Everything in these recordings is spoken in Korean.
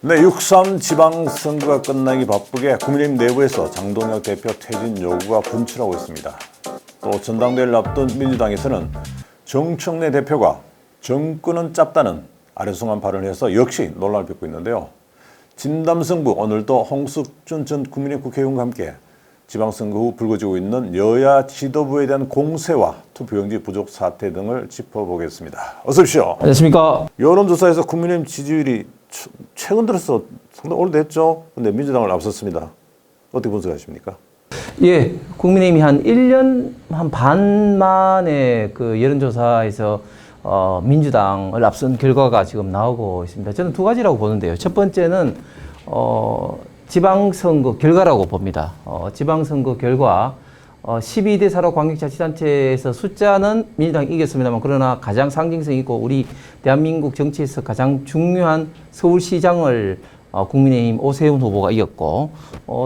네, 6.3 지방선거가 끝나기 바쁘게 국민의힘 내부에서 장동혁 대표 퇴진 요구가 분출하고 있습니다. 또 전당대회를 앞둔 민주당에서는 정청래 대표가 정권은 짧다는 아리송한 발언을 해서 역시 논란을 빚고 있는데요. 진담승부 오늘도 홍석준 전 국민의힘 국회의원과 함께 지방선거 후 불거지고 있는 여야 지도부에 대한 공세와 투표용지 부족 사태 등을 짚어보겠습니다. 어서 오십시오. 안녕하십니까. 여론조사에서 국민의힘 지지율이 최근 들어서 상당히 오래됐죠. 근데 민주당을 앞섰습니다. 어떻게 분석하십니까? 예, 국민의힘이 한 1년 반 만에 그 여론조사에서 민주당을 앞선 결과가 지금 나오고 있습니다. 저는 두 가지라고 보는데요. 첫 번째는 지방선거 결과라고 봅니다. 지방선거 결과 12대 4로 광역자치단체에서 숫자는 민주당이 이겼습니다만 그러나 가장 상징성 있고 우리 대한민국 정치에서 가장 중요한 서울시장을 국민의힘 오세훈 후보가 이겼고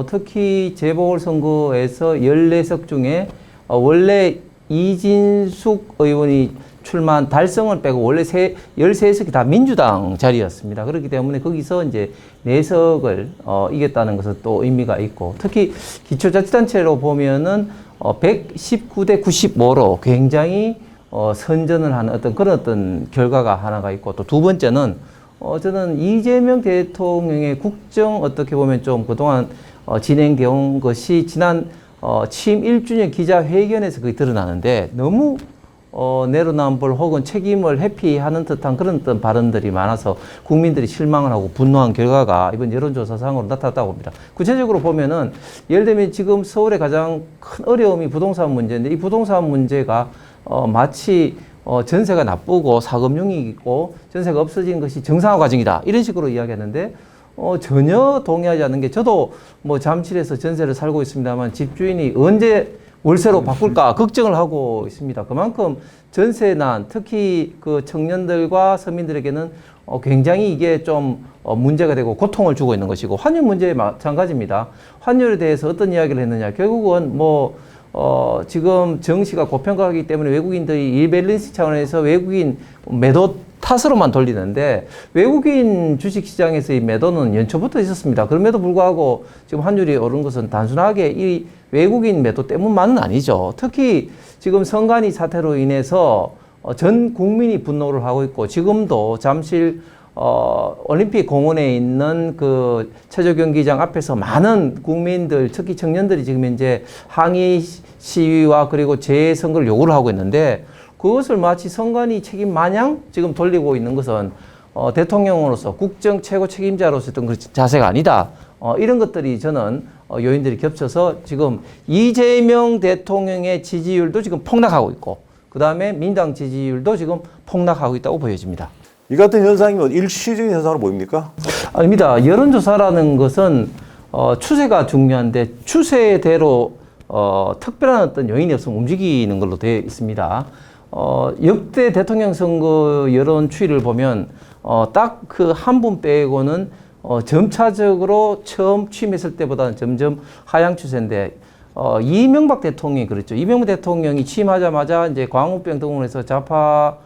특히 재보궐선거에서 14석 중에 원래 이진숙 의원이 출마한 달성을 빼고 원래 13석이 다 민주당 자리였습니다. 그렇기 때문에 거기서 이제 4석을 이겼다는 것은 또 의미가 있고 특히 기초자치단체로 보면은 119대 95로 굉장히 선전을 하는 그런 결과가 하나가 있고 또 두 번째는 저는 이재명 대통령의 국정 어떻게 보면 좀 그동안 진행되어 온 것이 지난 취임 1주년 기자회견에서 그게 드러나는데 너무 내로남불 혹은 책임을 회피하는 듯한 그런 어떤 발언들이 많아서 국민들이 실망을 하고 분노한 결과가 이번 여론조사상으로 나타났다고 봅니다. 구체적으로 보면은 예를 들면 지금 서울의 가장 큰 어려움이 부동산 문제인데 이 부동산 문제가 마치 전세가 나쁘고 사금융이고 전세가 없어지는 것이 정상화 과정이다 이런 식으로 이야기하는데 전혀 동의하지 않는 게 저도 뭐 잠실에서 전세를 살고 있습니다만 집주인이 언제 월세로 바꿀까 걱정을 하고 있습니다. 그만큼 전세난 특히 그 청년들과 서민들에게는 굉장히 이게 좀 문제가 되고 고통을 주고 있는 것이고 환율 문제 마찬가지입니다. 환율에 대해서 어떤 이야기를 했느냐 결국은 지금 정시가 고평가하기 때문에 외국인들이 리밸런스 차원에서 외국인 매도 탓으로만 돌리는데 외국인 주식시장에서의 매도는 연초부터 있었습니다. 그럼에도 불구하고 지금 환율이 오른 것은 단순하게 이 외국인 매도 때문만은 아니죠. 특히 지금 선관위 사태로 인해서 전 국민이 분노를 하고 있고 지금도 잠실 올림픽 공원에 있는 그 체조 경기장 앞에서 많은 국민들, 특히 청년들이 지금 이제 항의 시위와 그리고 재선거를 요구를 하고 있는데 그것을 마치 선관위 책임 마냥 지금 돌리고 있는 것은 대통령으로서 국정 최고 책임자로서 어떤 그 자세가 아니다. 이런 것들이 저는 요인들이 겹쳐서 지금 이재명 대통령의 지지율도 지금 폭락하고 있고 그 다음에 민당 지지율도 지금 폭락하고 있다고 보여집니다. 이 같은 현상이 일시적인 현상으로 보입니까? 아닙니다. 여론조사라는 것은 추세가 중요한데 추세대로 특별한 어떤 요인이 없으면 움직이는 걸로 되어 있습니다. 역대 대통령 선거 여론 추이를 보면 딱 그 한 분 빼고는 점차적으로 처음 취임했을 때보다는 점점 하향 추세인데 이명박 대통령이 그랬죠. 이명박 대통령이 취임하자마자 이제 광우병 등으로 해서 좌파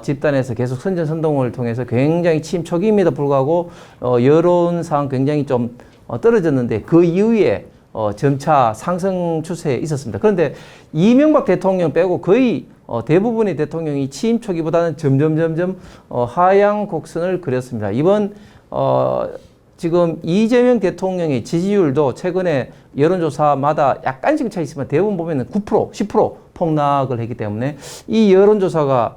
집단에서 계속 선전선동을 통해서 굉장히 취임 초기임에도 불구하고 여론상 굉장히 좀 떨어졌는데 그 이후에 점차 상승 추세에 있었습니다. 그런데 이명박 대통령 빼고 거의 대부분의 대통령이 취임 초기보다는 점점 하향 곡선을 그렸습니다. 이번 지금 이재명 대통령의 지지율도 최근에 여론조사마다 약간씩 차 있지만 대부분 보면은 9%, 10% 폭락을 했기 때문에 이 여론조사가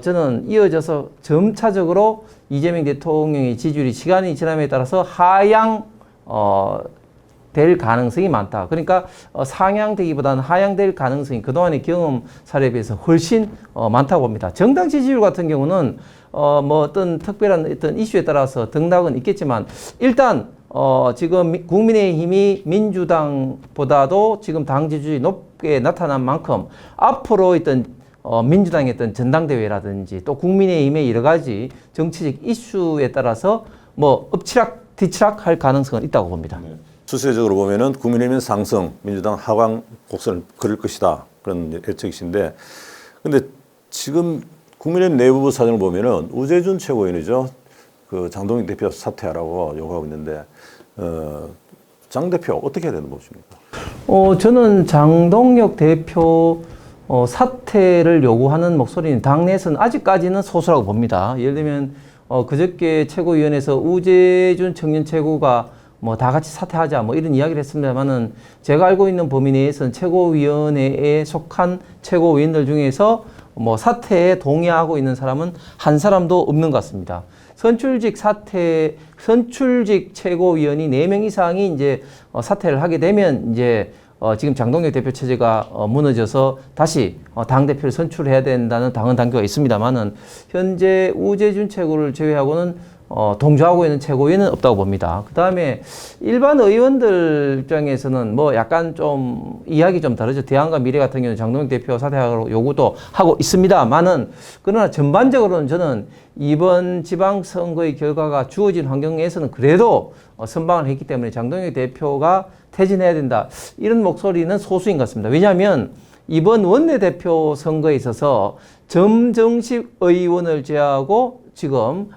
저는 이어져서 점차적으로 이재명 대통령의 지지율이 시간이 지남에 따라서 하향 될 가능성이 많다. 그러니까 상향되기보다는 하향될 가능성이 그동안의 경험 사례에 비해서 훨씬 많다고 봅니다. 정당 지지율 같은 경우는 어떤 특별한 어떤 이슈에 따라서 등락은 있겠지만 일단 지금 국민의힘이 민주당보다도 지금 당 지지율이 높게 나타난 만큼 앞으로 있던 민주당의 어떤 전당대회라든지 또 국민의힘의 여러 가지 정치적 이슈에 따라서 엎치락 뒤치락 할 가능성은 있다고 봅니다. 네. 추세적으로 보면은 국민의힘은 상승, 민주당 하강 곡선을 그릴 것이다. 그런 예측이신데, 근데 지금 국민의힘 내부부 사정을 보면은 우재준 최고위원이죠. 그 장동혁 대표 사퇴하라고 요구하고 있는데 장 대표 어떻게 해야 되는 것입니까? 저는 장동혁 대표 사퇴를 요구하는 목소리는 당내에서는 아직까지는 소수라고 봅니다. 예를 들면 그저께 최고위원회에서 우재준 청년 최고가 뭐 다 같이 사퇴하자 뭐 이런 이야기를 했습니다만은 제가 알고 있는 범위 내에서는 최고위원회에 속한 최고위원들 중에서 뭐 사퇴에 동의하고 있는 사람은 한 사람도 없는 것 같습니다. 선출직 최고위원이 4명 이상이 이제 사퇴를 하게 되면 이제 지금 장동혁 대표 체제가 무너져서 다시 당대표를 선출해야 된다는 당헌 당규가 있습니다만은 현재 우재준 최고를 제외하고는 동조하고 있는 최고위원은 없다고 봅니다. 그 다음에 일반 의원들 입장에서는 뭐 약간 좀 이야기 좀 다르죠. 대안과 미래 같은 경우는 장동혁 대표 사퇴하라고 요구도 하고 있습니다만은 그러나 전반적으로는 저는 이번 지방선거의 결과가 주어진 환경에서는 그래도 선방을 했기 때문에 장동혁 대표가 퇴진해야 된다. 이런 목소리는 소수인 것 같습니다. 왜냐하면 이번 원내대표 선거에 있어서 점정식 의원을 제외하고 지금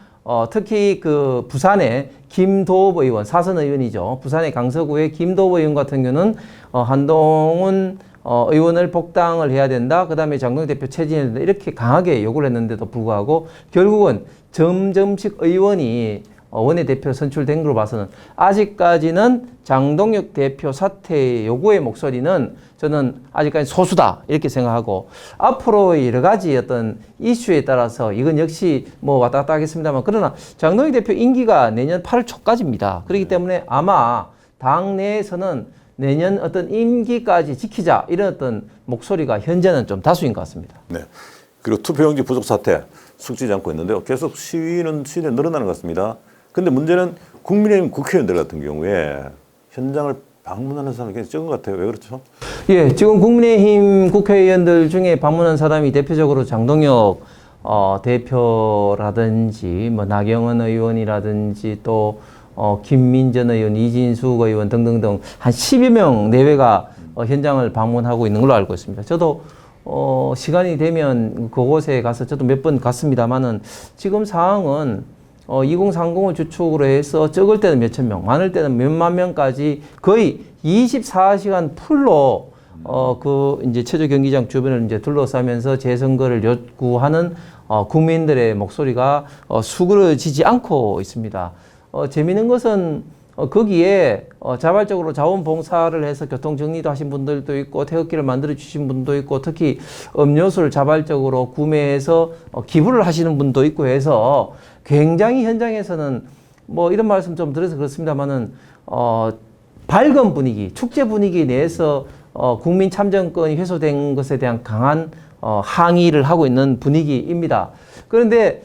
특히 그 부산의 김도읍 의원, 사선 의원이죠. 부산의 강서구의 김도읍 의원 같은 경우는 한동훈 의원을 복당을 해야 된다. 그 다음에 장동혁 대표 퇴진해야 된다. 이렇게 강하게 요구를 했는데도 불구하고 결국은 점점식 의원이 원내대표 선출된 걸로 봐서는 아직까지는 장동혁 대표 사퇴 요구의 목소리는 저는 아직까지 소수다 이렇게 생각하고 앞으로 여러 가지 어떤 이슈에 따라서 이건 역시 뭐 왔다 갔다 하겠습니다만 그러나 장동혁 대표 임기가 내년 8월 초까지입니다. 그렇기 때문에 아마 당내에서는 내년 어떤 임기까지 지키자 이런 어떤 목소리가 현재는 좀 다수인 것 같습니다. 네. 그리고 투표용지 부족 사태 숙지지 않고 있는데요. 계속 시위는 늘어나는 것 같습니다. 근데 문제는 국민의힘 국회의원들 같은 경우에 현장을 방문하는 사람이 굉장히 적은 것 같아요. 왜 그렇죠? 예, 지금 국민의힘 국회의원들 중에 방문한 사람이 대표적으로 장동혁 대표라든지 뭐 나경원 의원이라든지 또 김민전 의원, 이진숙 의원 등등등 한 10여 명 내외가 현장을 방문하고 있는 걸로 알고 있습니다. 저도 시간이 되면 그곳에 가서 저도 몇 번 갔습니다만은 지금 상황은 2030을 주축으로 해서 적을 때는 몇천 명, 많을 때는 몇만 명까지 거의 24시간 풀로 그 이제 체조 경기장 주변을 이제 둘러싸면서 재선거를 요구하는 국민들의 목소리가 수그러지지 않고 있습니다. 재미있는 것은 거기에 자발적으로 자원봉사를 해서 교통정리도 하신 분들도 있고 태극기를 만들어 주신 분도 있고 특히 음료수를 자발적으로 구매해서 기부를 하시는 분도 있고 해서 굉장히 현장에서는 뭐 이런 말씀 좀 드려서 그렇습니다만은 밝은 분위기, 축제 분위기 내에서 국민 참정권이 회수된 것에 대한 강한 항의를 하고 있는 분위기입니다. 그런데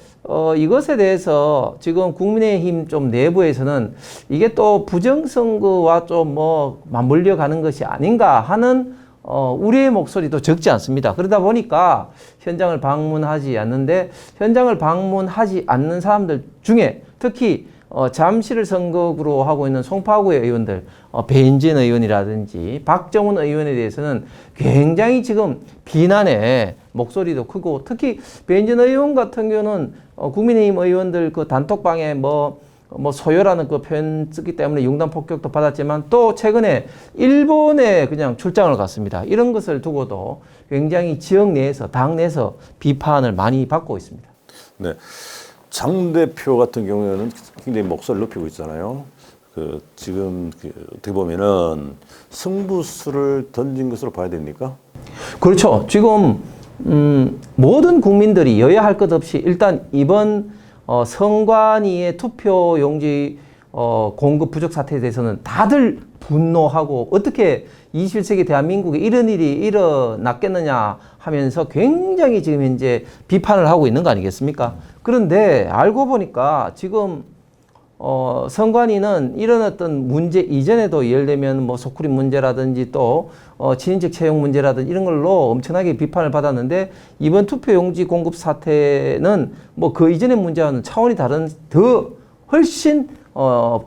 이것에 대해서 지금 국민의힘 좀 내부에서는 이게 또 부정선거와 좀 뭐 맞물려 가는 것이 아닌가 하는 우리의 목소리도 적지 않습니다. 그러다 보니까 현장을 방문하지 않는데 현장을 방문하지 않는 사람들 중에 특히 잠실을 선거구로 하고 있는 송파구의 의원들, 배인진 의원이라든지 박정훈 의원에 대해서는 굉장히 지금 비난의 목소리도 크고 특히 배인진 의원 같은 경우는 국민의힘 의원들 그 단톡방에 뭐 소요라는 그 표현 쓰기 때문에 융단 폭격도 받았지만 또 최근에 일본에 그냥 출장을 갔습니다. 이런 것을 두고도 굉장히 지역 내에서 당 내에서 비판을 많이 받고 있습니다. 네. 장 대표 같은 경우에는 굉장히 목소리를 높이고 있잖아요. 지금 어떻게 보면은 승부수를 던진 것으로 봐야 됩니까? 그렇죠. 지금 모든 국민들이 여야 할 것 없이 일단 이번 선관위의 투표용지 공급 부족 사태에 대해서는 다들 분노하고 어떻게 21세기 대한민국에 이런 일이 일어났겠느냐 하면서 굉장히 지금 현재 비판을 하고 있는 거 아니겠습니까? 그런데 알고 보니까 지금 선관위는 이런 어떤 문제 이전에도 예를 들면 뭐 소쿠리 문제라든지 또 친인척 채용 문제라든지 이런 걸로 엄청나게 비판을 받았는데 이번 투표용지 공급 사태는 뭐 그 이전의 문제와는 차원이 다른 더 훨씬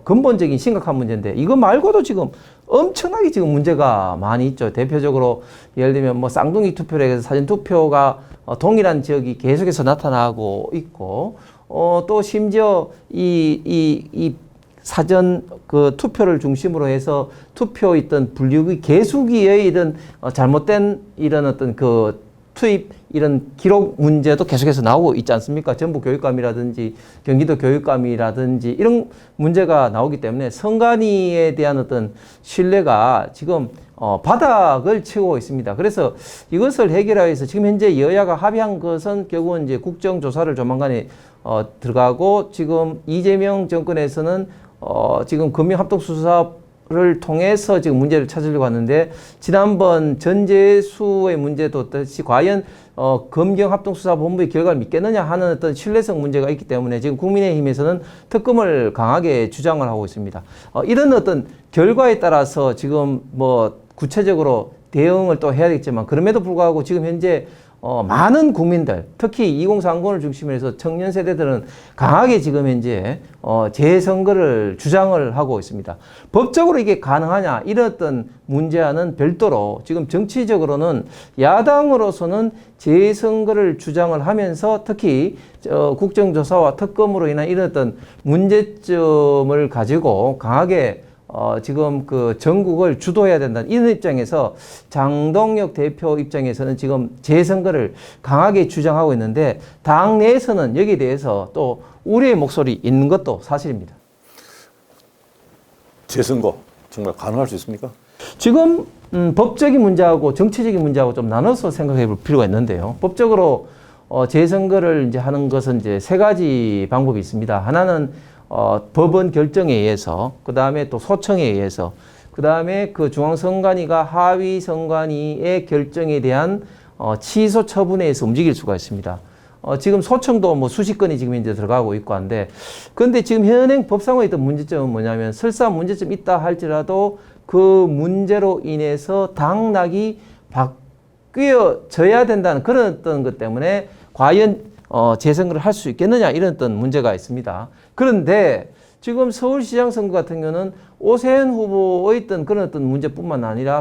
근본적인 심각한 문제인데 이거 말고도 지금 엄청나게 지금 문제가 많이 있죠. 대표적으로 예를 들면 뭐 쌍둥이 투표를 해서 사전 투표가 동일한 지역이 계속해서 나타나고 있고 또 심지어 이 사전 그 투표를 중심으로 해서 투표 있던 분류기 개수기의 이런 잘못된 이런 어떤 그 투입 이런 기록 문제도 계속해서 나오고 있지 않습니까? 전북 교육감이라든지 경기도 교육감이라든지 이런 문제가 나오기 때문에 선관위에 대한 어떤 신뢰가 지금 바닥을 치고 있습니다. 그래서 이것을 해결하기 위해서 지금 현재 여야가 합의한 것은 결국은 이제 국정조사를 조만간에 들어가고 지금 이재명 정권에서는 지금 금융합동수사를 통해서 지금 문제를 찾으려고 하는데 지난번 전재수의 문제도 그렇듯이 과연 검경합동수사본부의 결과를 믿겠느냐 하는 어떤 신뢰성 문제가 있기 때문에 지금 국민의힘에서는 특검을 강하게 주장을 하고 있습니다. 이런 어떤 결과에 따라서 지금 뭐 구체적으로 대응을 또 해야 되겠지만 그럼에도 불구하고 지금 현재 많은 국민들, 특히 2030을 중심으로 해서 청년 세대들은 강하게 지금 현재 재선거를 주장을 하고 있습니다. 법적으로 이게 가능하냐 이런 어떤 문제와는 별도로 지금 정치적으로는 야당으로서는 재선거를 주장을 하면서 특히 국정조사와 특검으로 인한 이런 어떤 문제점을 가지고 강하게 지금 그 전국을 주도해야 된다는 이런 입장에서 장동혁 대표 입장에서는 지금 재선거를 강하게 주장하고 있는데 당 내에서는 여기에 대해서 또 우려의 목소리 있는 것도 사실입니다. 재선거 정말 가능할 수 있습니까? 지금 법적인 문제하고 정치적인 문제하고 좀 나눠서 생각해 볼 필요가 있는데요. 법적으로 재선거를 이제 하는 것은 이제 세 가지 방법이 있습니다. 하나는 법원 결정에 의해서, 그 다음에 또 소청에 의해서, 그 다음에 그 중앙선관위가 하위선관위의 결정에 대한 취소 처분에 의해서 움직일 수가 있습니다. 지금 소청도 뭐 수십 건이 지금 이제 들어가고 있고 한데, 그런데 지금 현행 법상에 있던 문제점은 뭐냐면 설사 문제점이 있다 할지라도 그 문제로 인해서 당락이 바뀌어져야 된다는 그런 어떤 것 때문에 과연 재선거를 할 수 있겠느냐 이런 어떤 문제가 있습니다. 그런데 지금 서울시장 선거 같은 경우는 오세훈 후보의 어떤 그런 어떤 문제뿐만 아니라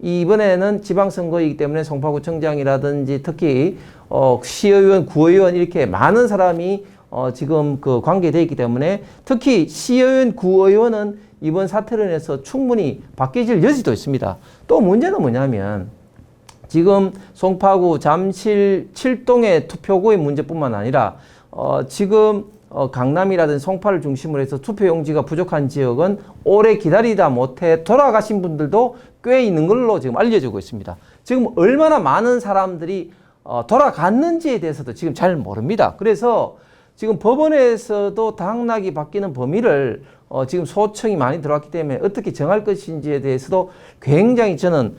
이번에는 지방선거이기 때문에 송파구청장이라든지 특히 시의원, 구의원 이렇게 많은 사람이 지금 그 관계되어 있기 때문에 특히 시의원, 구의원은 이번 사태로 인해서 충분히 바뀌어질 여지도 있습니다. 또 문제는 뭐냐면 지금 송파구 잠실 7동의 투표구의 문제뿐만 아니라 지금 강남이라든지 송파를 중심으로 해서 투표용지가 부족한 지역은 오래 기다리다 못해 돌아가신 분들도 꽤 있는 걸로 지금 알려지고 있습니다. 지금 얼마나 많은 사람들이 돌아갔는지에 대해서도 지금 잘 모릅니다. 그래서 지금 법원에서도 당락이 바뀌는 범위를 지금 소청이 많이 들어왔기 때문에 어떻게 정할 것인지에 대해서도 굉장히 저는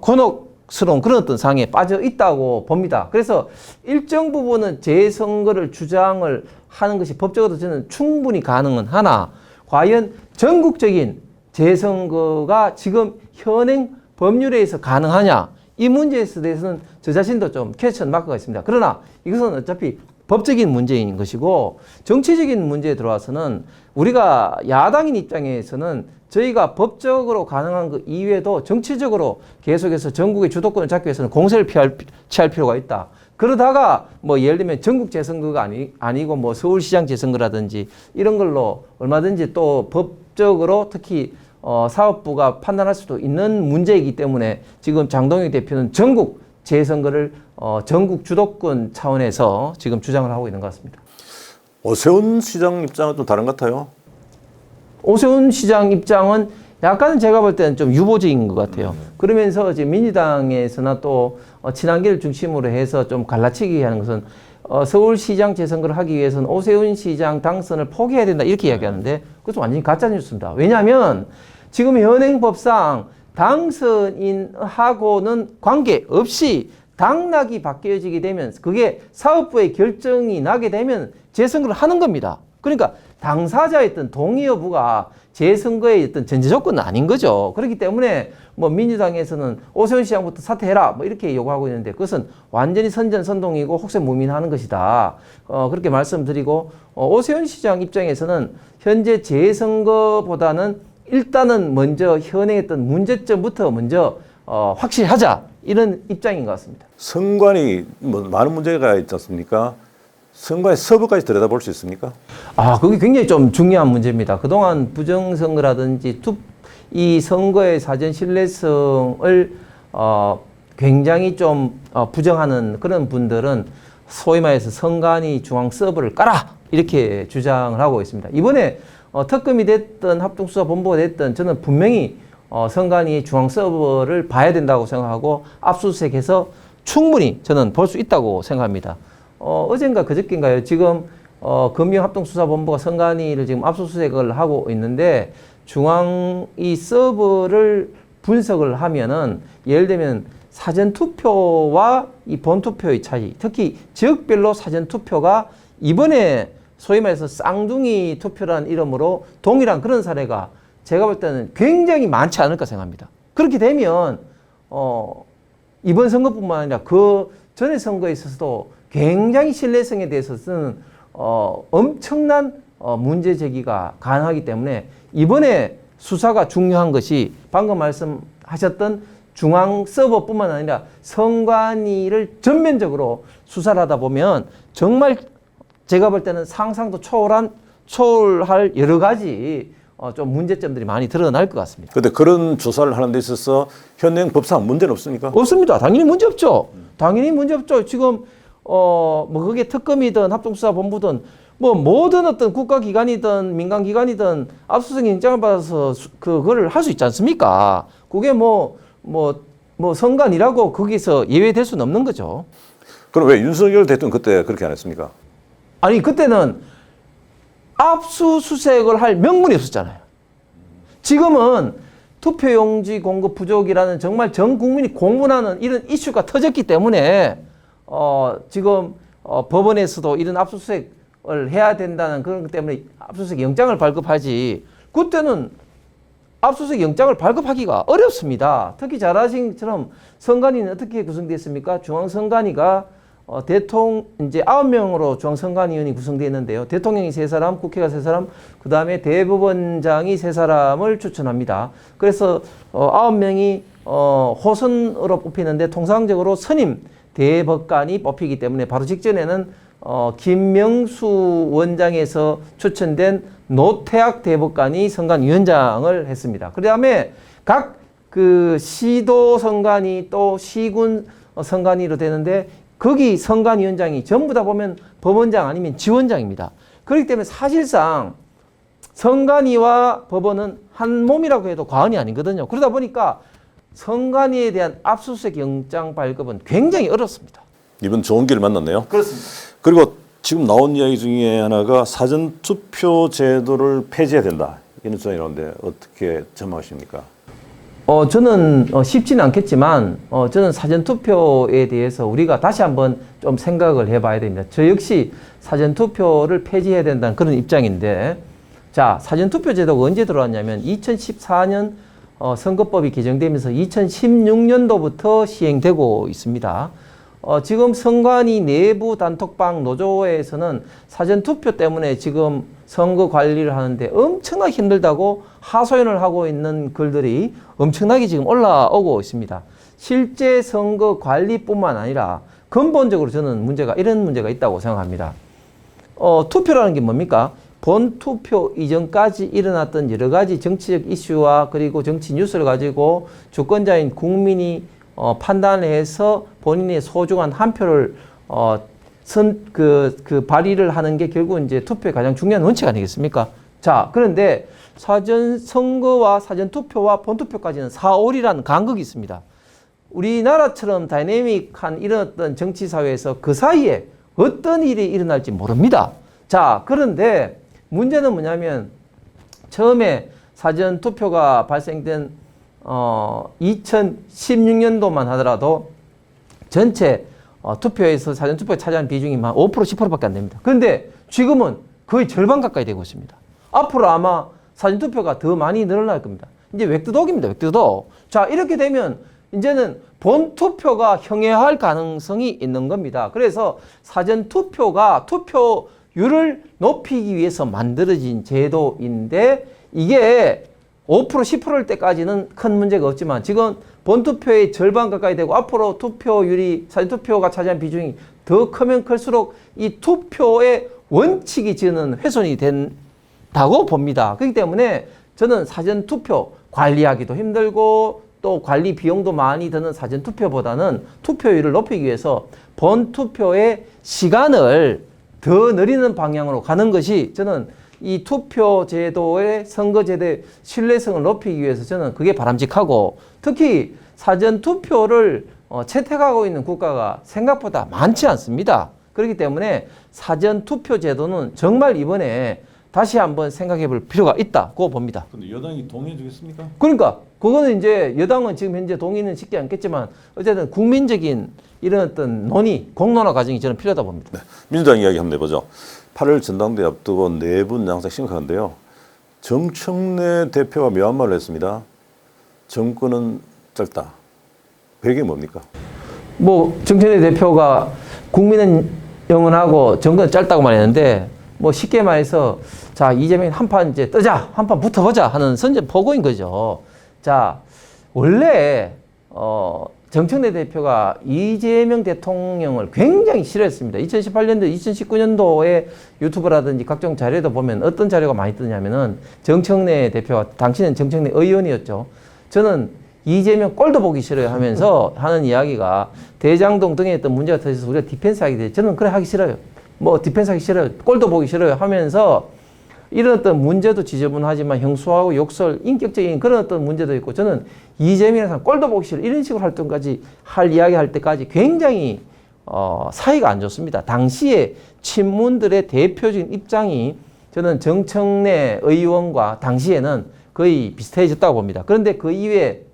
곤혹스러운 그런 어떤 상황에 빠져 있다고 봅니다. 그래서 일정 부분은 재선거를 주장을 하는 것이 법적으로 저는 충분히 가능은 하나 과연 전국적인 재선거가 지금 현행 법률에 의해서 가능하냐 이 문제에 대해서는 저 자신도 좀 퀘스천 마크가 있습니다. 그러나 이것은 어차피 법적인 문제인 것이고 정치적인 문제에 들어와서는 우리가 야당인 입장에서는 저희가 법적으로 가능한 그 이외에도 정치적으로 계속해서 전국의 주도권을 잡기 위해서는 공세를 취할 필요가 있다. 그러다가 뭐 예를 들면 전국 재선거가 아니고 뭐 서울시장 재선거라든지 이런 걸로 얼마든지 또 법적으로 특히 사업부가 판단할 수도 있는 문제이기 때문에 지금 장동혁 대표는 전국 재선거를 전국 주도권 차원에서 지금 주장을 하고 있는 것 같습니다. 오세훈 시장 입장은 좀 다른 것 같아요. 오세훈 시장 입장은 약간은 제가 볼 때는 좀 유보적인 것 같아요. 그러면서 이제 민주당에서나 또 친한계를 중심으로 해서 좀 갈라치기 하는 것은 서울시장 재선거를 하기 위해서는 오세훈 시장 당선을 포기해야 된다 이렇게 이야기하는데 그것은 완전히 가짜뉴스입니다. 왜냐하면 지금 현행법상 당선인하고는 관계없이 당락이 바뀌어지게 되면 그게 사업부의 결정이 나게 되면 재선거를 하는 겁니다. 그러니까 당사자의 어떤 동의 여부가 재선거의 어떤 전제 조건은 아닌 거죠. 그렇기 때문에 뭐 민주당에서는 오세훈 시장부터 사퇴해라 뭐 이렇게 요구하고 있는데 그것은 완전히 선전선동이고 혹세무민하는 것이다. 그렇게 말씀드리고 오세훈 시장 입장에서는 현재 재선거보다는 일단은 먼저 현행했던 문제점부터 먼저 확실히 하자 이런 입장인 것 같습니다. 선관위 뭐 많은 문제가 있지 않습니까? 선거의 서부까지 들여다볼 수 있습니까? 그게 굉장히 좀 중요한 문제입니다. 그동안 부정선거라든지 이 선거의 사전 신뢰성을 굉장히 좀 부정하는 그런 분들은 소위 말해서 선관위 중앙 서버를 깔아! 이렇게 주장을 하고 있습니다. 이번에 특검이 됐든 합동수사본부가 됐든 저는 분명히 선관위 중앙 서버를 봐야 된다고 생각하고 압수수색해서 충분히 저는 볼 수 있다고 생각합니다. 어젠가 그저께인가요? 지금 금융합동수사본부가 선관위를 지금 압수수색을 하고 있는데 중앙이 서버를 분석을 하면은 예를 들면 사전투표와 이 본투표의 차이, 특히 지역별로 사전투표가 이번에 소위 말해서 쌍둥이 투표라는 이름으로 동일한 그런 사례가 제가 볼 때는 굉장히 많지 않을까 생각합니다. 그렇게 되면 이번 선거뿐만 아니라 그 전의 선거에 있어서도 굉장히 신뢰성에 대해서는 엄청난 문제 제기가 가능하기 때문에 이번에 수사가 중요한 것이 방금 말씀하셨던 중앙 서버뿐만 아니라 선관위를 전면적으로 수사를 하다 보면 정말 제가 볼 때는 상상도 초월할 여러 가지 좀 문제점들이 많이 드러날 것 같습니다. 그런데 그런 조사를 하는 데 있어서 현행 법상 문제는 없습니까? 없습니다. 당연히 문제 없죠. 당연히 문제 없죠. 지금 뭐 그게 특검이든 합동수사본부든 뭐 모든 어떤 국가기관이든 민간기관이든 압수수색 영장을 받아서 그거를 할 수 있지 않습니까? 그게 뭐 선관이라고 거기서 예외될 수는 없는 거죠. 그럼 왜 윤석열 대통령 그때 그렇게 안 했습니까? 아니 그때는 압수수색을 할 명분이 없었잖아요. 지금은 투표용지 공급 부족이라는 정말 전 국민이 공분하는 이런 이슈가 터졌기 때문에 지금 법원에서도 이런 압수수색을 해야 된다는 그런 것 때문에 압수수색 영장을 발급하지 그때는 압수수색 영장을 발급하기가 어렵습니다. 특히 잘 아신 것처럼 선관위는 어떻게 구성됐습니까? 중앙선관위가 이제 9명으로 중앙선관위원이 구성되어 있는데요. 대통령이 3사람, 국회가 3사람, 그 다음에 대법원장이 3사람을 추천합니다. 그래서 9명이 호선으로 뽑히는데 통상적으로 선임 대법관이 뽑히기 때문에 바로 직전에는 김명수 원장에서 추천된 노태학 대법관이 선관위원장을 했습니다. 그 다음에 각 그 시도 선관위 또 시군 선관위로 되는데 거기 선관위원장이 전부 다 보면 법원장 아니면 지원장입니다. 그렇기 때문에 사실상 선관위와 법원은 한 몸이라고 해도 과언이 아니거든요. 그러다 보니까 선관위에 대한 압수수색 영장 발급은 굉장히 어렵습니다. 이번 좋은 길을 만났네요. 그렇습니다. 그리고 지금 나온 이야기 중에 하나가 사전투표 제도를 폐지해야 된다. 이런 주장이 나오는데 어떻게 전망하십니까? 저는 쉽지는 않겠지만 저는 사전투표에 대해서 우리가 다시 한번 좀 생각을 해봐야 됩니다. 저 역시 사전투표를 폐지해야 된다는 그런 입장인데 자, 사전투표 제도가 언제 들어왔냐면 2014년 선거법이 개정되면서 2016년도부터 시행되고 있습니다. 지금 선관위 내부 단톡방 노조에서는 사전투표 때문에 지금 선거 관리를 하는데 엄청나게 힘들다고 하소연을 하고 있는 글들이 엄청나게 지금 올라오고 있습니다. 실제 선거 관리뿐만 아니라 근본적으로 저는 이런 문제가 있다고 생각합니다. 투표라는 게 뭡니까? 본투표 이전까지 일어났던 여러 가지 정치적 이슈와 그리고 정치 뉴스를 가지고 주권자인 국민이 판단을 해서 본인의 소중한 한 표를 발의를 하는 게 결국 이제 투표의 가장 중요한 원칙 아니겠습니까? 자, 그런데 사전 선거와 사전 투표와 본투표까지는 4월이라는 간극이 있습니다. 우리나라처럼 다이내믹한 이런 어떤 정치 사회에서 그 사이에 어떤 일이 일어날지 모릅니다. 자, 그런데 문제는 뭐냐면 처음에 사전 투표가 발생된 2016년도만 하더라도 전체 투표에서 사전투표에 차지하는 비중이 한 5%, 10%밖에 안 됩니다. 그런데 지금은 거의 절반 가까이 되고 있습니다. 앞으로 아마 사전투표가 더 많이 늘어날 겁니다. 이제 획두독입니다. 획두독. 자, 이렇게 되면 이제는 본투표가 형해할 가능성이 있는 겁니다. 그래서 사전투표가 투표율을 높이기 위해서 만들어진 제도인데 이게 5%, 10%일 때까지는 큰 문제가 없지만 지금 본투표의 절반 가까이 되고 앞으로 투표율이 사전투표가 차지한 비중이 더 크면 클수록 이 투표의 원칙이 저는 훼손이 된다고 봅니다. 그렇기 때문에 저는 사전 투표 관리하기도 힘들고 또 관리 비용도 많이 드는 사전 투표보다는 투표율을 높이기 위해서 본 투표의 시간을 더 늘리는 방향으로 가는 것이 저는 이 투표 제도의 선거 제도의 신뢰성을 높이기 위해서 저는 그게 바람직하고, 특히 사전 투표를 채택하고 있는 국가가 생각보다 많지 않습니다. 그렇기 때문에 사전 투표 제도는 정말 이번에 다시 한번 생각해 볼 필요가 있다고 봅니다. 근데 여당이 동의해 주겠습니까? 그러니까 그거는 이제 여당은 지금 현재 동의는 쉽지 않겠지만 어쨌든 국민적인 이런 어떤 논의, 공론화 과정이 저는 필요하다 봅니다. 네. 민주당 이야기 한번 해보죠. 8월 전당대회 앞두고 내분 양상 심각한데요. 정청래 대표가 묘한 말을 했습니다. 정권은 짧다. 배경이 뭡니까? 뭐 정청래 대표가 국민은 영원하고 정권은 짧다고 말했는데, 뭐 쉽게 말해서 자, 이재명이 한판 이제 뜨자, 한판 붙어보자 하는 선전포고인 거죠. 자, 원래 정청래 대표가 이재명 대통령을 굉장히 싫어했습니다. 2018년도, 2019년도에 유튜브라든지 각종 자료도 보면 어떤 자료가 많이 뜨냐면은 정청래 대표가, 당시는 정청래 의원이었죠. 저는 이재명 꼴도 보기 싫어요 하면서 하는 이야기가 대장동 등에 있던 문제가 터져서 우리가 디펜스 하게 돼. 저는 그래 하기 싫어요. 뭐 디펜스 하기 싫어요. 꼴도 보기 싫어요 하면서 이런 어떤 문제도 지저분하지만 형수하고 욕설, 인격적인 그런 어떤 문제도 있고, 저는 이재명이라는 사람 꼴도 보기 싫어 이런 식으로 활동까지 할 이야기 할 때까지 굉장히 사이가 안 좋습니다. 당시에 친문들의 대표적인 입장이 저는 정청래 의원과 당시에는 거의 비슷해졌다고 봅니다. 그런데 그 이후에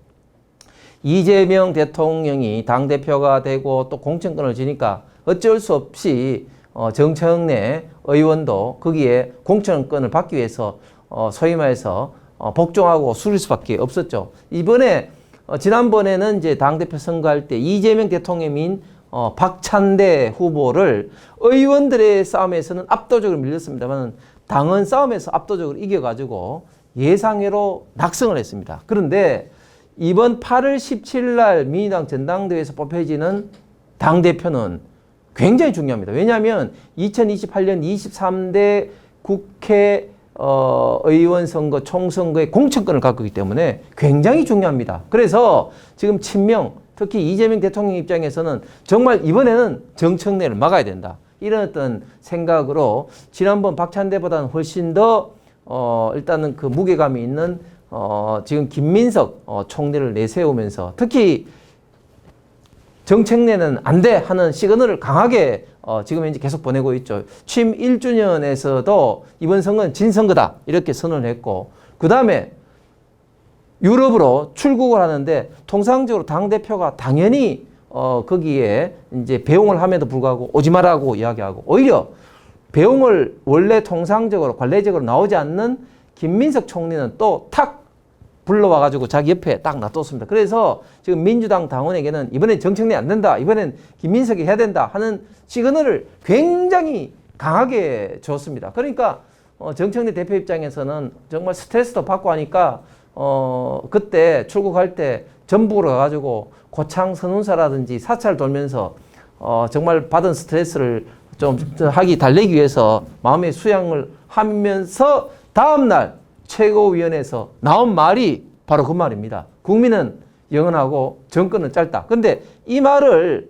이재명 대통령이 당대표가 되고 또 공천권을 지니까 어쩔 수 없이 정청래 의원도 거기에 공천권을 받기 위해서 소위 말해서 복종하고 수릴 수밖에 없었죠. 이번에 지난번에는 이제 당대표 선거할 때 이재명 대통령인 박찬대 후보를 의원들의 싸움에서는 압도적으로 밀렸습니다만 당헌 싸움에서 압도적으로 이겨가지고 예상외로 낙승을 했습니다. 그런데 이번 8월 17일 날 민주당 전당대회에서 뽑혀지는 당대표는 굉장히 중요합니다. 왜냐하면 2028년 23대 국회 의원 선거 총선거의 공천권을 갖고 있기 때문에 굉장히 중요합니다. 그래서 지금 친명, 특히 이재명 대통령 입장에서는 정말 이번에는 정청래를 막아야 된다. 이런 어떤 생각으로 지난번 박찬대보다는 훨씬 더 일단은 그 무게감이 있는 지금 김민석 총리를 내세우면서 특히 정청래는 안 돼 하는 시그널을 강하게 지금 현재 계속 보내고 있죠. 취임 1주년에서도 이번 선거는 진선거다 이렇게 선언을 했고, 그 다음에 유럽으로 출국을 하는데 통상적으로 당대표가 당연히 거기에 이제 배웅을 함에도 불구하고 오지 말라고 이야기하고, 오히려 배웅을 원래 통상적으로 관례적으로 나오지 않는 김민석 총리는 또 탁 불러와가지고 자기 옆에 딱 놔뒀습니다. 그래서 지금 민주당 당원에게는 이번엔 정청래 안 된다, 이번엔 김민석이 해야 된다 하는 시그널을 굉장히 강하게 줬습니다. 그러니까 정청래 대표 입장에서는 정말 스트레스도 받고 하니까 그때 출국할 때 전북으로 가가지고 고창 선운사라든지 사찰 돌면서 정말 받은 스트레스를 좀 달래기 위해서 마음의 수양을 하면서 다음날 최고위원회에서 나온 말이 바로 그 말입니다. 국민은 영원하고 정권은 짧다. 근데 이 말을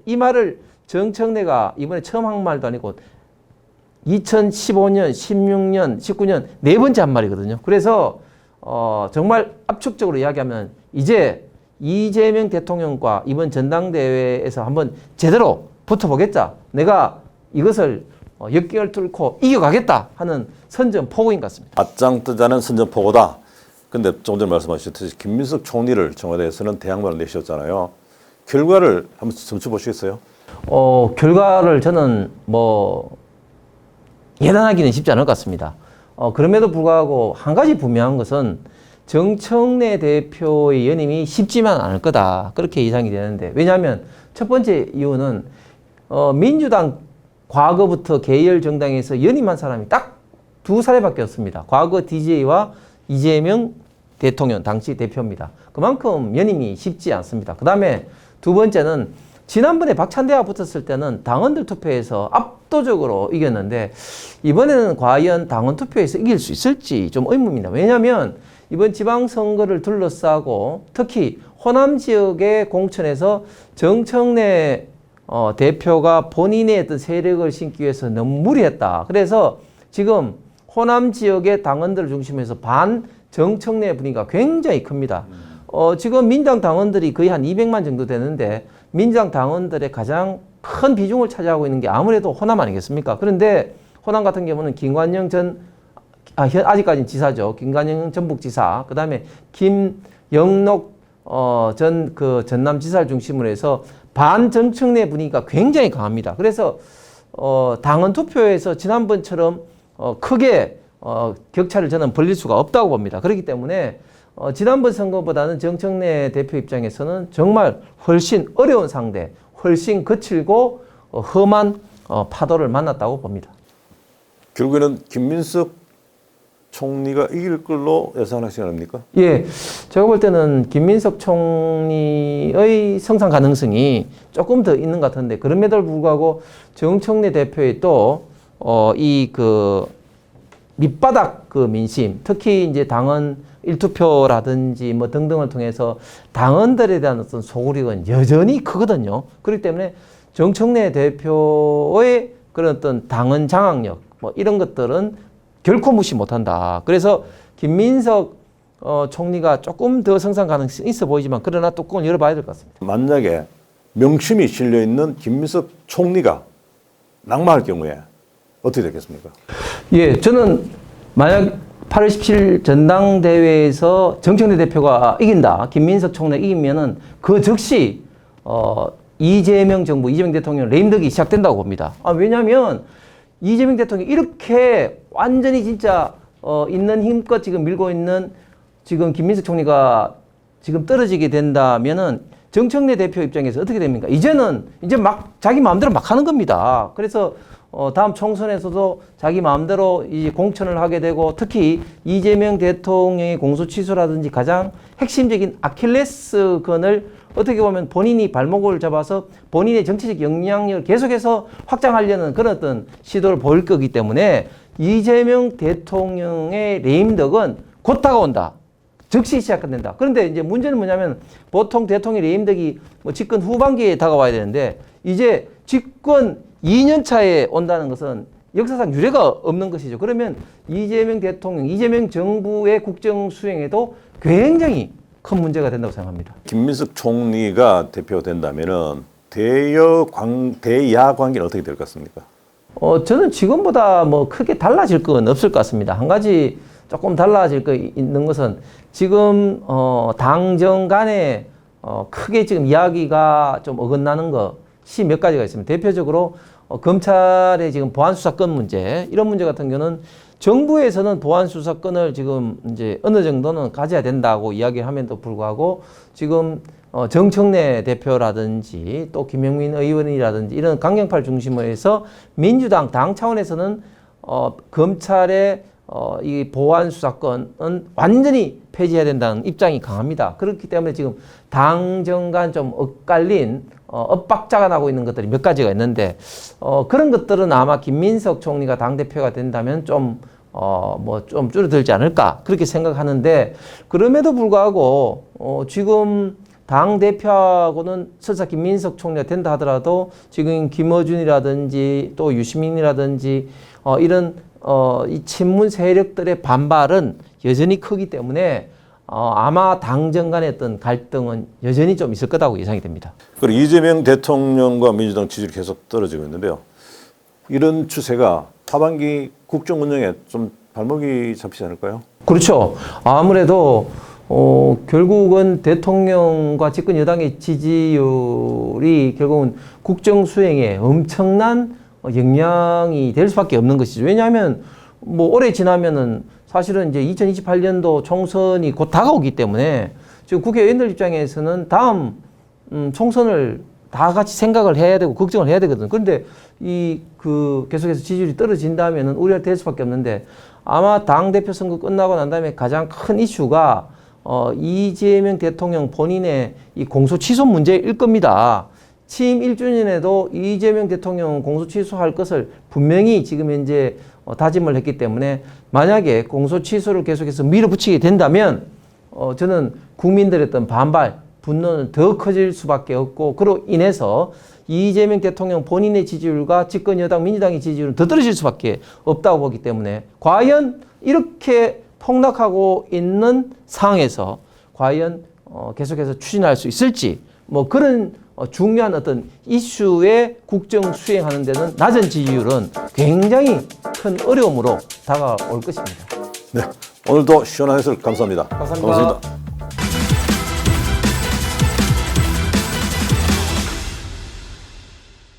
정청래가 이번에 처음 한 말도 아니고 2015년, 16년, 19년 네 번째 한 말이거든요. 그래서 정말 압축적으로 이야기하면 이제 이재명 대통령과 이번 전당대회에서 한번 제대로 붙어보겠다. 내가 이것을 역경을 뚫고 이겨가겠다 하는 선전포고인 것 같습니다. 맞짱 뜨자는 선전포고다. 근데 조금 전에 말씀하셨듯이 김민석 총리를 청와대에서는 대항마를 내셨잖아요. 결과를 한번 점쳐보시겠어요? 결과를 저는 예단하기는 쉽지 않을 것 같습니다. 그럼에도 불구하고 한 가지 분명한 것은 정청래 대표의 연임이 쉽지만 않을 거다. 그렇게 예상이 되는데, 왜냐하면 첫 번째 이유는 민주당 과거부터 계열 정당에서 연임한 사람이 딱 두 사례밖에 없습니다. 과거 DJ와 이재명 대통령 당시 대표입니다. 그만큼 연임이 쉽지 않습니다. 그 다음에 두 번째는 지난번에 박찬대와 붙었을 때는 당원들 투표에서 압도적으로 이겼는데 이번에는 과연 당원 투표에서 이길 수 있을지 좀 의문입니다. 왜냐하면 이번 지방선거를 둘러싸고 특히 호남 지역의 공천에서 정청래 대표가 본인의 어떤 세력을 심기 위해서 너무 무리했다. 그래서 지금 호남 지역의 당원들을 중심해서 반 정청래 분위기가 굉장히 큽니다. 지금 민주당 당원들이 거의 한 200만 정도 되는데 민주당 당원들의 가장 큰 비중을 차지하고 있는 게 아무래도 호남 아니겠습니까? 그런데 호남 같은 경우는 김관영 아직까지는 지사죠. 김관영 전북지사, 그 다음에 김영록 전남지사를 중심으로 해서 반정청래 분위기가 굉장히 강합니다. 그래서 당원 투표에서 지난번처럼 크게 격차를 저는 벌릴 수가 없다고 봅니다. 그렇기 때문에 지난번 선거보다는 정청래 대표 입장에서는 정말 훨씬 어려운 상대, 훨씬 거칠고 험한 파도를 만났다고 봅니다. 결국에는 김민석 총리가 이길 걸로 예상하시는 겁니까? 예, 제가 볼 때는 김민석 총리의 성장 가능성이 조금 더 있는 것 같은데 그럼에도 불구하고 정청래 대표의 또 밑바닥 민심, 특히 이제 당원 일투표라든지 뭐 등등을 통해서 당원들에 대한 어떤 소구력은 여전히 크거든요. 그렇기 때문에 정청래 대표의 그런 어떤 당원 장악력 뭐 이런 것들은 결코 무시 못한다. 그래서 김민석 총리가 조금 더 성장 가능성이 있어 보이지만 그러나 뚜껑을 열어봐야 될 것 같습니다. 만약에 명심이 실려 있는 김민석 총리가 낙마할 경우에 어떻게 되겠습니까? 예, 저는 만약 8월 17일 전당대회에서 정청래 대표가 이긴다, 김민석 총리가 이기면은 그 즉시 이재명 정부, 이재명 대통령 레임덕이 시작된다고 봅니다. 왜냐하면 이재명 대통령이 이렇게 완전히 진짜 있는 힘껏 지금 밀고 있는 지금 김민석 총리가 지금 떨어지게 된다면은 정청래 대표 입장에서 어떻게 됩니까? 이제는 이제 막 자기 마음대로 막 하는 겁니다. 그래서 다음 총선에서도 자기 마음대로 이제 공천을 하게 되고 특히 이재명 대통령의 공소 취소라든지 가장 핵심적인 아킬레스건을 어떻게 보면 본인이 발목을 잡아서 본인의 정치적 영향력을 계속해서 확장하려는 그런 어떤 시도를 보일 거기 때문에 이재명 대통령의 레임덕은 곧 다가온다. 즉시 시작된다. 그런데 이제 문제는 뭐냐면 보통 대통령 레임덕이 뭐 집권 후반기에 다가와야 되는데 이제 집권 2년 차에 온다는 것은 역사상 유례가 없는 것이죠. 그러면 이재명 대통령, 이재명 정부의 국정 수행에도 굉장히 큰 문제가 된다고 생각합니다. 김민석 총리가 대표된다면은 대야 관계는 어떻게 될 것 같습니까? 저는 지금보다 뭐 크게 달라질 건 없을 것 같습니다. 한 가지 조금 달라질 거 있는 것은 지금 당정 간에 크게 지금 이야기가 좀 어긋나는 것이 몇 가지가 있습니다. 대표적으로 검찰의 지금 보안수사권 문제, 이런 문제 같은 경우는 정부에서는 보안수사권을 지금 이제 어느 정도는 가져야 된다고 이야기함에도 불구하고 지금 정청래 대표라든지 또 김영민 의원이라든지 이런 강경파를 중심으로 해서 민주당 당 차원에서는 검찰의 이 보안수사권은 완전히 폐지해야 된다는 입장이 강합니다. 그렇기 때문에 지금 당정 간 좀 엇갈린 엇박자가 나고 있는 것들이 몇 가지가 있는데 그런 것들은 아마 김민석 총리가 당대표가 된다면 좀 줄어들지 않을까 그렇게 생각하는데 그럼에도 불구하고 지금 당대표하고는 설사 김민석 총리가 된다 하더라도 지금 김어준이라든지 또 유시민이라든지 이런 이 친문 세력들의 반발은 여전히 크기 때문에 아마 당정 간의 어떤 갈등은 여전히 좀 있을 거라고 예상이 됩니다. 그리고 이재명 대통령과 민주당 지지율이 계속 떨어지고 있는데요. 이런 추세가 하반기 국정 운영에 좀 발목이 잡히지 않을까요? 그렇죠. 아무래도 결국은 대통령과 집권 여당의 지지율이 결국은 국정 수행에 엄청난 영향이 될 수밖에 없는 것이죠. 왜냐하면 뭐 올해 지나면은 사실은 이제 2028년도 총선이 곧 다가오기 때문에 지금 국회의원들 입장에서는 다음 총선을 다 같이 생각을 해야 되고 걱정을 해야 되거든요. 그런데 계속해서 지지율이 떨어진다면은 우려가 될 수밖에 없는데 아마 당대표 선거 끝나고 난 다음에 가장 큰 이슈가 이재명 대통령 본인의 이 공소 취소 문제일 겁니다. 취임 1주년에도 이재명 대통령 공소 취소할 것을 분명히 지금 현재 다짐을 했기 때문에 만약에 공소 취소를 계속해서 밀어붙이게 된다면 저는 국민들의 어떤 반발, 분노는 더 커질 수밖에 없고 그로 인해서 이재명 대통령 본인의 지지율과 집권 여당 민주당의 지지율은 더 떨어질 수밖에 없다고 보기 때문에 과연 이렇게 폭락하고 있는 상황에서 과연 계속해서 추진할 수 있을지 뭐 그런 중요한 어떤 이슈에 국정 수행하는 데는 낮은 지지율은 굉장히 큰 어려움으로 다가올 것입니다. 네, 오늘도 시원한 해설 감사합니다. 감사합니다.